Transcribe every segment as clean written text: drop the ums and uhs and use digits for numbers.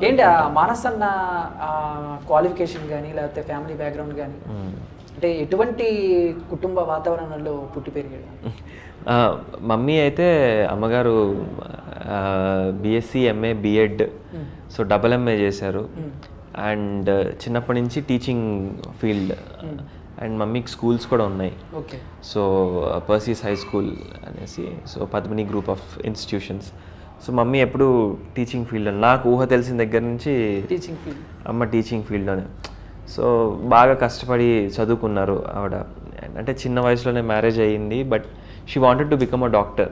ఏంటి మానస్ అన్న క్వాలిఫికేషన్ కానీ లేకపోతే ఫ్యామిలీ బ్యాక్గ్రౌండ్ కానీ అంటే ఎటువంటి కుటుంబ వాతావరణంలో పుట్టి పెరిగాడు? మమ్మీ అయితే అమ్మగారు BSc MA BEd so double MA చేశారు అండ్ చిన్నప్పటి నుంచి టీచింగ్ ఫీల్డ్ అండ్ మమ్మీకి స్కూల్స్ కూడా ఉన్నాయి. సో పర్సీస్ హై స్కూల్ అనేసి so Padmini group of institutions. So mummy ఎప్పుడు టీచింగ్ ఫీల్డ్, నాకు ఊహ తెలిసిన దగ్గర నుంచి టీచింగ్ ఫీల్డ్, అమ్మ టీచింగ్ ఫీల్డ్లోనే. సో బాగా కష్టపడి చదువుకున్నారు ఆవిడ. అంటే చిన్న వయసులోనే మ్యారేజ్ అయ్యింది, but she wanted to become a doctor.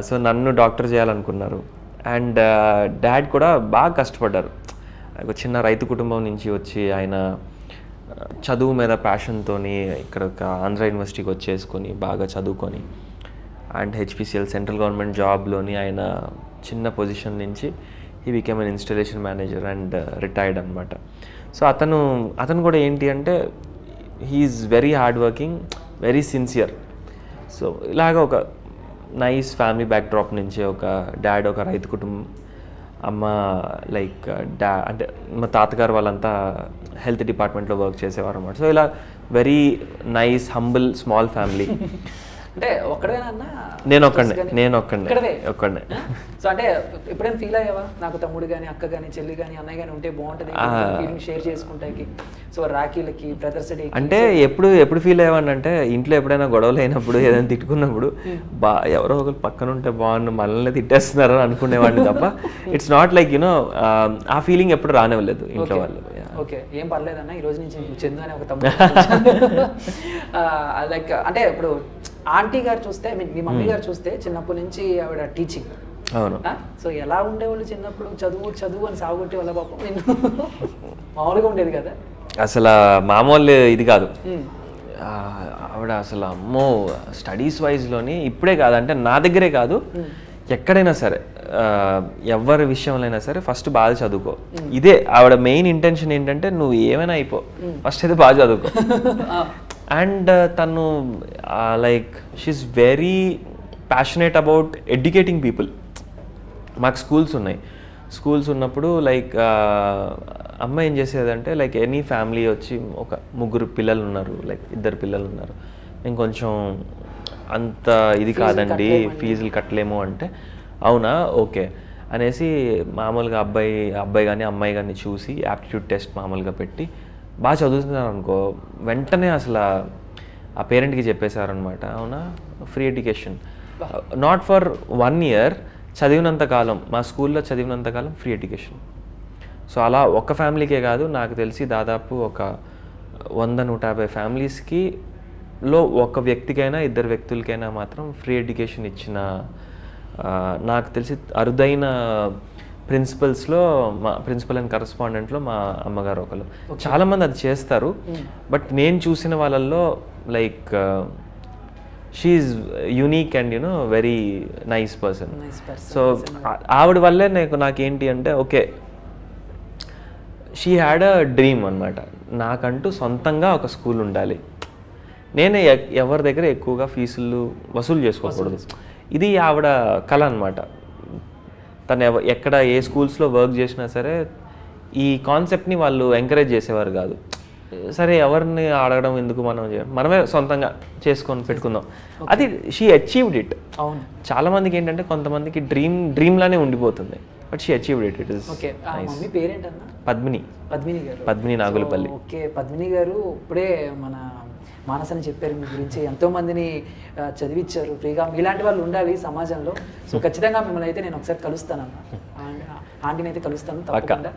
So నన్ను డాక్టర్ చేయాలనుకున్నారు. అండ్ డాడ్ కూడా బాగా కష్టపడ్డారు. ఒక చిన్న రైతు కుటుంబం నుంచి వచ్చి ఆయన చదువు మీద ప్యాషన్తో ఇక్కడ ఆంధ్ర యూనివర్సిటీకి వచ్చేసుకొని బాగా చదువుకొని అండ్ హెచ్పిసిఎల్ సెంట్రల్ గవర్నమెంట్ జాబ్లోని ఆయన చిన్న పొజిషన్ నుంచి he became an installation manager and retired అనమాట. సో అతను కూడా ఏంటి అంటే he's very hard working, very sincere. So ఇలాగ ఒక నైస్ ఫ్యామిలీ బ్యాక్డ్రాప్ నుంచి ఒక డాడ్ ఒక రైతు కుటుంబం, అమ్మ లైక్ అంటే మా తాతగారు వాళ్ళంతా హెల్త్ డిపార్ట్మెంట్లో వర్క్ చేసేవారు అనమాట. సో ఇలా very nice humble small family. అంటే ఒక్కడేనా? నేను ఒక్కడే. సో అంటే ఎప్పుడైనా ఫీల్ అయ్యావా నాకు తమ్ముడు కానీ అక్క కానీ చెల్లి కానీ అన్నయ్య కానీ ఉంటే బాగుంటుంది షేర్ చేసుకుంటాకి? సో రాఖీలకి బ్రదర్స్ డే అంటే ఎప్పుడు ఫీల్ అయ్యావంటే ఇంట్లో ఎప్పుడైనా గొడవలు అయినప్పుడు ఏదైనా తిట్టుకున్నప్పుడు ఎవరో ఒకరు పక్కన ఉంటే బాగుండు మనల్ని తిట్టేస్తున్నారు అనుకునేవాడిని తప్ప ఇట్స్ నాట్ లైక్ యూనో ఆ ఫీలింగ్ ఎప్పుడు రానివ్వలేదు ఇంట్లో వాళ్ళు. ఓకే, ఏం పర్లేదన్న ఈ రోజు నుంచి చందు అనే ఒక తమ్ముడు లైక్ అంటే ఇప్పుడు ఆంటీ గారు చూస్తే మీ మమ్మీ గారు చూస్తే చిన్నప్పటి నుంచి ఆవిడ టీచింగ్. అవును. సో ఎలా ఉండేవాళ్ళు చిన్నప్పుడు? చదువు అని సాగుకొట్టే వాళ్ళ పాపం మామూలుగా ఉండేది కదా? అసలు మామూలు ఇది కాదు ఆవిడ. అసలు అమ్మో స్టడీస్ వైజ్లోని ఇప్పుడే కాదు అంటే నా దగ్గరే కాదు ఎక్కడైనా సరే ఎవరి విషయంలో సరే ఫస్ట్ బాగా చదువుకో. ఇదే ఆవిడ మెయిన్ ఇంటెన్షన్ ఏంటంటే నువ్వు ఏమైనా అయిపో ఫస్ట్ అయితే బాగా చదువుకో. అండ్ తను like she's very passionate about educating people. మాకు స్కూల్స్ ఉన్నప్పుడు లైక్ అమ్మ ఏం చేసేదంటే లైక్ ఎనీ ఫ్యామిలీ వచ్చి ఒక 3 పిల్లలు ఉన్నారు, లైక్ 2 పిల్లలు ఉన్నారు, నేను కొంచెం అంత ఇది కాదండి ఫీజులు కట్టలేము అంటే అవునా ఓకే అనేసి మామూలుగా అబ్బాయి కానీ అమ్మాయి కానీ చూసి యాప్టిట్యూడ్ టెస్ట్ మామూలుగా పెట్టి బాగా చదువుతున్నారు అనుకో వెంటనే అసలు ఆ పేరెంట్కి చెప్పేశారనమాట, అవునా free education not for 1 year చదివినంత కాలం, మా స్కూల్లో చదివినంత కాలం ఫ్రీ ఎడ్యుకేషన్. సో అలా ఒక ఫ్యామిలీకే కాదు నాకు తెలిసి దాదాపు ఒక 100-150 ఫ్యామిలీస్కి లో ఒక వ్యక్తికైనా 2 వ్యక్తులకైనా మాత్రం ఫ్రీ ఎడ్యుకేషన్ ఇచ్చిన నాకు తెలిసి అరుదైన ప్రిన్సిపల్స్లో మా ప్రిన్సిపల్ అండ్ కరస్పాండెంట్లో మా అమ్మగారు ఒకరు. చాలామంది అది చేస్తారు, బట్ నేను చూసిన వాళ్ళల్లో like she's unique and you know very nice person. So ఆవిడ వల్లే నాకేంటి అంటే okay she had a dream అనమాట, నాకంటూ సొంతంగా ఒక స్కూల్ ఉండాలి, నేనే ఎవరి దగ్గర ఎక్కువగా ఫీజులు వసూలు చేసుకోకూడదు. ఇది ఆవిడ కళ అనమాట. తను ఎక్కడ ఏ స్కూల్స్లో వర్క్ చేసినా సరే ఈ కాన్సెప్ట్ని వాళ్ళు ఎంకరేజ్ చేసేవారు కాదు. సరే ఎవరిని అడగడం ఎందుకు, మనమే సొంతంగా చేసుకొని పెట్టుకుందాం. అది షీ అచీవ్డ్ ఇట్. అవును, చాలా మందికి ఏంటంటే కొంతమందికి డ్రీమ్ లానే ఉండిపోతుంది, but she achieved it. It is mummy పేరేంటన్నా? పద్మిని నాగులపల్లి. ఓకే, పద్మిని గారు ఇప్పుడే మన మానస్ అని చెప్పారు, మీ గురించి ఎంతో మందిని చదివించారు ఫ్రీగా. ఇలాంటి వాళ్ళు ఉండాలి సమాజంలో. సో ఖచ్చితంగా మిమ్మల్ని అయితే నేను ఒకసారి కలుస్తానన్నా, ఆంటీని అయితే కలుస్తాను తప్పకుండా.